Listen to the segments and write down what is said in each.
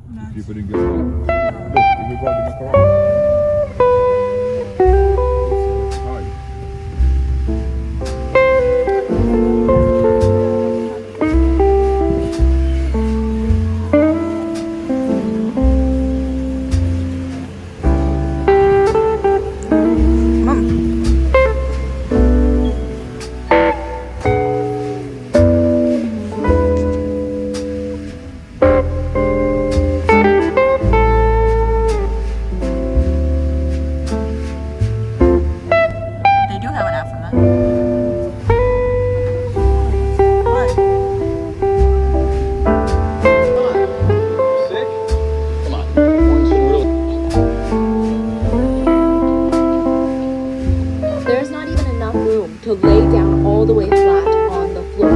People didn't get it. Look, they got in the car. They do have an app for that. There's not even enough room to lay down all the way flat on the floor.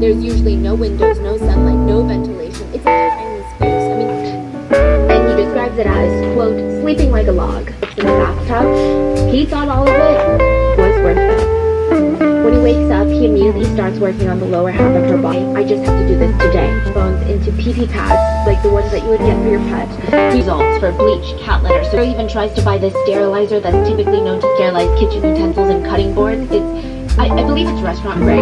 There's usually no windows, no sunlight, no ventilation. It's a tiny space. I mean, and he describes it as, quote, sleeping like a log. It's in the bathtub. He thought all of it was worth it. When he wakes up, he immediately starts working on the lower half of her body. I just have to do this today. Bones into pee-pee pads, like the ones that you would get for your pet. Results for bleach, cat litter. So he even tries to buy this sterilizer that's typically known to sterilize kitchen utensils and cutting boards. I believe it's restaurant grade.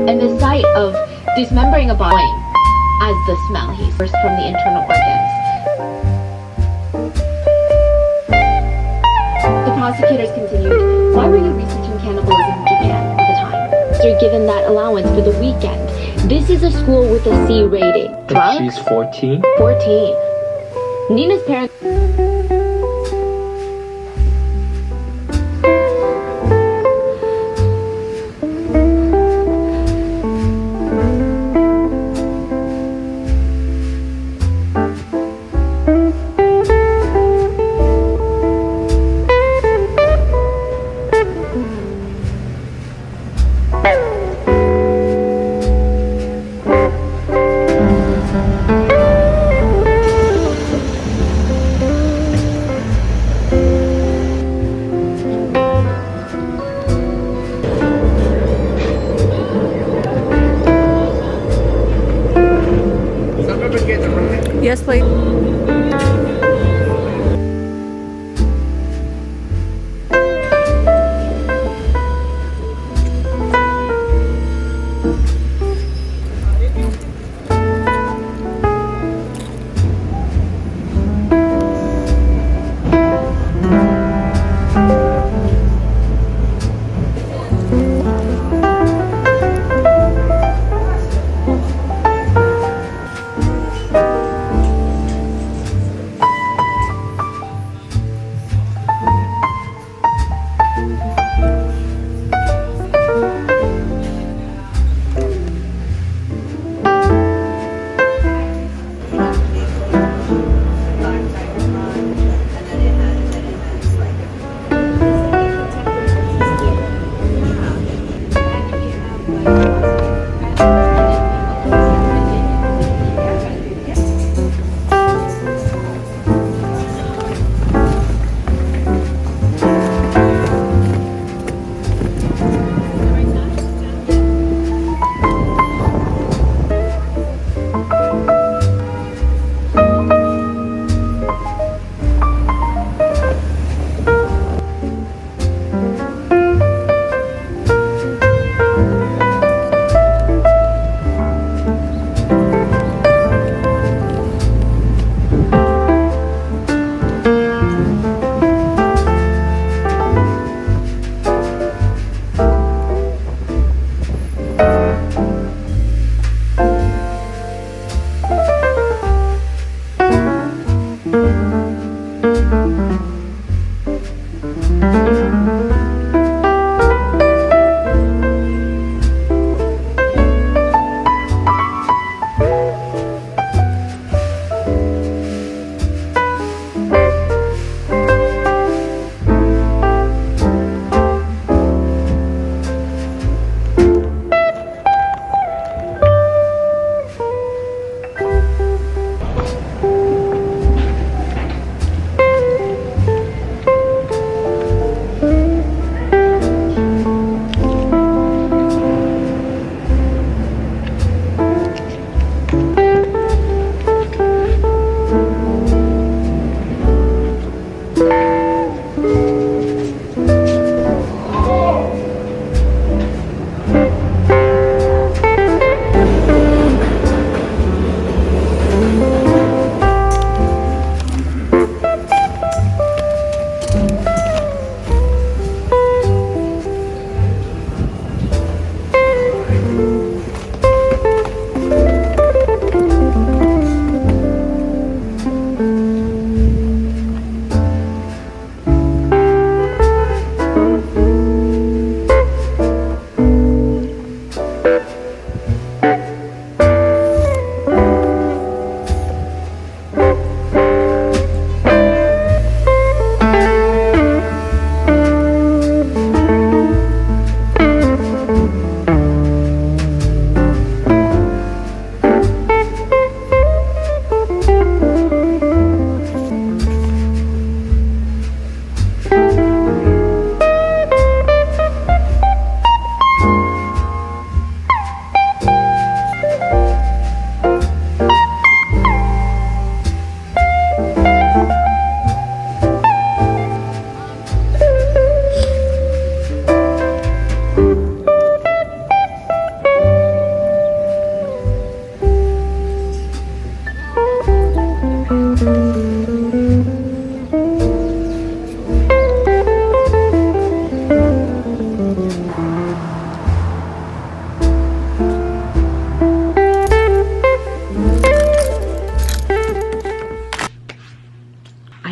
And the sight of dismembering a body as the smell he's first from the internal organs. The prosecutors continued, why were you researching cannibalism in Japan at the time? You're given that allowance for the weekend. This is a school with a C rating. Drunk? She's 14. 14. Nina's parents... Yes, please.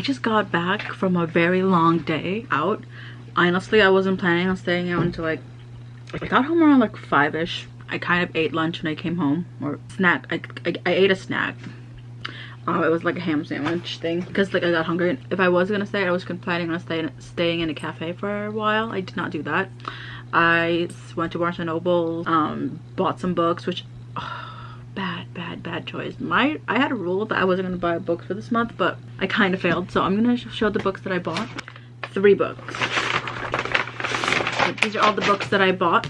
just got back from a very long day out. Honestly, I wasn't planning on staying out until like, I got home around like 5ish. I kind of ate lunch when I came home, or snack. I ate a snack. It was like a ham sandwich thing because like I got hungry. If I was gonna stay, I was planning on staying in a cafe for a while. I did not do that. I went to Barnes & Noble, bought some books, which bad choice. I had a rule that I wasn't gonna buy books for this month, but I kind of failed, so I'm gonna show the books that I bought. 3 books. These are all the books that I bought.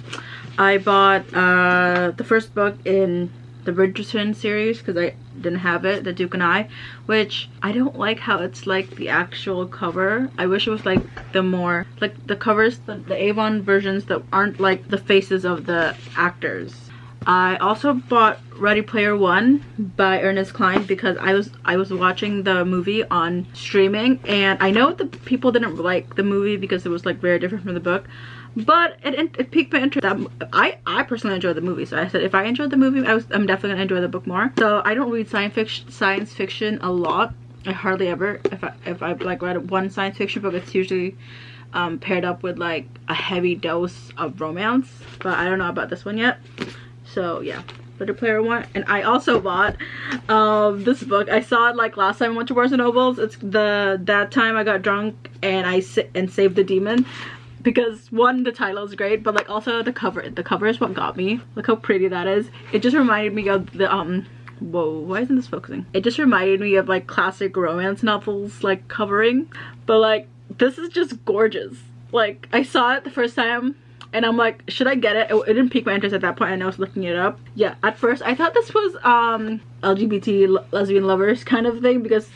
I bought the first book in the Bridgerton series because I didn't have it, The Duke and I, which I don't like how it's like the actual cover. I wish it was like the more like the covers, the Avon versions that aren't like the faces of the actors. I also bought Ready Player One by Ernest Cline because I was watching the movie on streaming, and I know the people didn't like the movie because it was like very different from the book, but it piqued my interest. I personally enjoyed the movie, so I said if I enjoyed the movie, I'm definitely gonna enjoy the book more. So I don't read science fiction a lot. I hardly ever. If I like read one science fiction book, it's usually paired up with like a heavy dose of romance, but I don't know about this one yet. So yeah, Ready Player One. And I also bought this book. I saw it like last time I went to Barnes & Nobles. It's That Time I Got Drunk and I Saved the Demon. Because one, the title is great, but like also the cover. The cover is what got me. Look how pretty that is. It just reminded me of the whoa, why isn't this focusing? It just reminded me of like classic romance novels like covering. But like this is just gorgeous. Like I saw it the first time and I'm like, should I get it? It didn't pique my interest at that point, and I was looking it up. Yeah, at first I thought this was LGBT lesbian lovers kind of thing because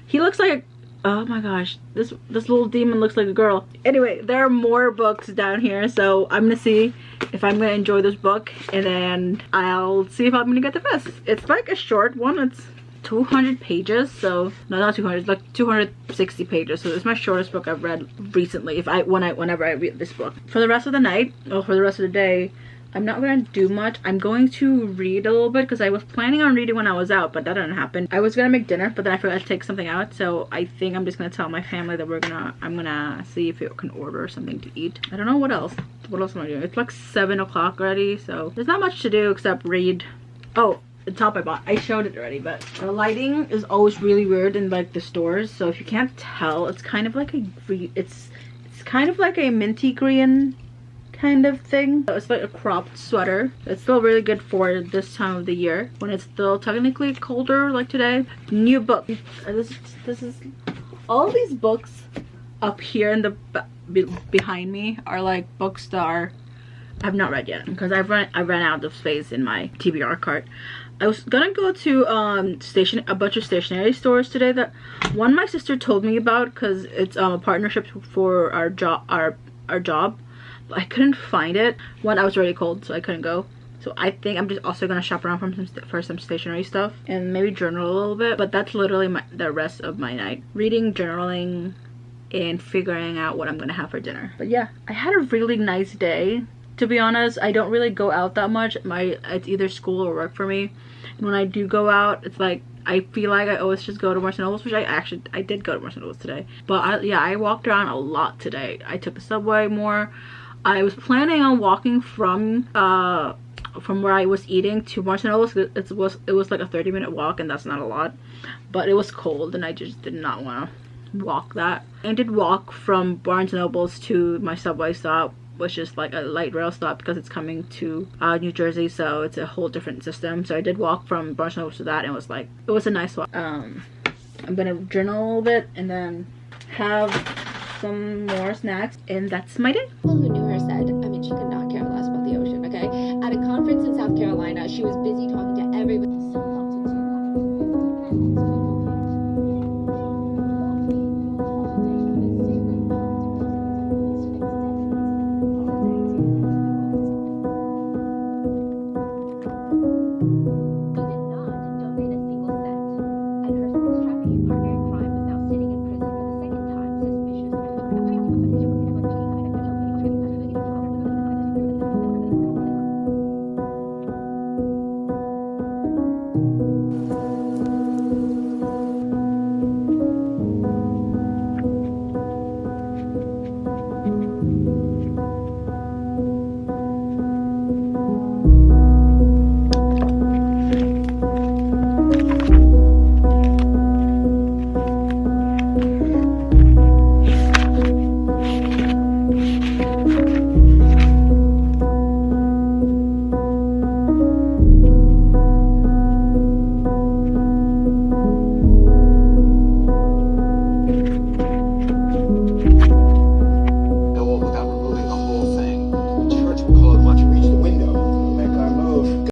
he looks like, oh my gosh, this little demon looks like a girl. Anyway, there are more books down here, so I'm gonna see if I'm gonna enjoy this book, and then I'll see if I'm gonna get the rest. It's like a short one. It's 200 pages, so no, not 200, it's like 260 pages, so it's my shortest book I've read recently whenever I read this book. For the rest of the night, or for the rest of the day, I'm not gonna do much. I'm going to read a little bit because I was planning on reading when I was out, but that didn't happen. I was gonna make dinner, but then I forgot to take something out, so I think I'm just gonna tell my family that I'm gonna see if we can order something to eat. I don't know what else am I doing. It's like 7 o'clock already, so there's not much to do except read. Oh, the top I bought, I showed it already, but the lighting is always really weird in like the stores, so if you can't tell, it's kind of like a it's kind of like a minty green kind of thing. So it's like a cropped sweater. It's still really good for this time of the year when it's still technically colder like today. New book. This is all these books up here in the behind me are like books that I've not read yet because I ran out of space in my TBR cart. I was gonna go to a bunch of stationery stores today that one my sister told me about because it's a partnership for our job. But I couldn't find it. One, I was already cold, so I couldn't go. So I think I'm just also gonna shop around for some stationery stuff and maybe journal a little bit. But that's literally the rest of my night: reading, journaling, and figuring out what I'm gonna have for dinner. But yeah, I had a really nice day. To be honest, I don't really go out that much. It's either school or work for me. And when I do go out, it's like I feel like I always just go to Barnes & Nobles, which I did go to Barnes & Nobles today. But yeah, I walked around a lot today. I took the subway more. I was planning on walking from where I was eating to Barnes & Nobles. It was like a 30-minute walk, and that's not a lot. But it was cold, and I just did not want to walk that. I did walk from Barnes & Nobles to my subway stop, which is like a light rail stop because it's coming to New Jersey, so it's a whole different system. So I did walk from Barnes & Noble to that, and it was a nice walk. I'm gonna journal a little bit and then have some more snacks, and that's my day. People who knew her said, I mean, she could not care less about the ocean, okay? At a conference in South Carolina, she was busy talking to everybody.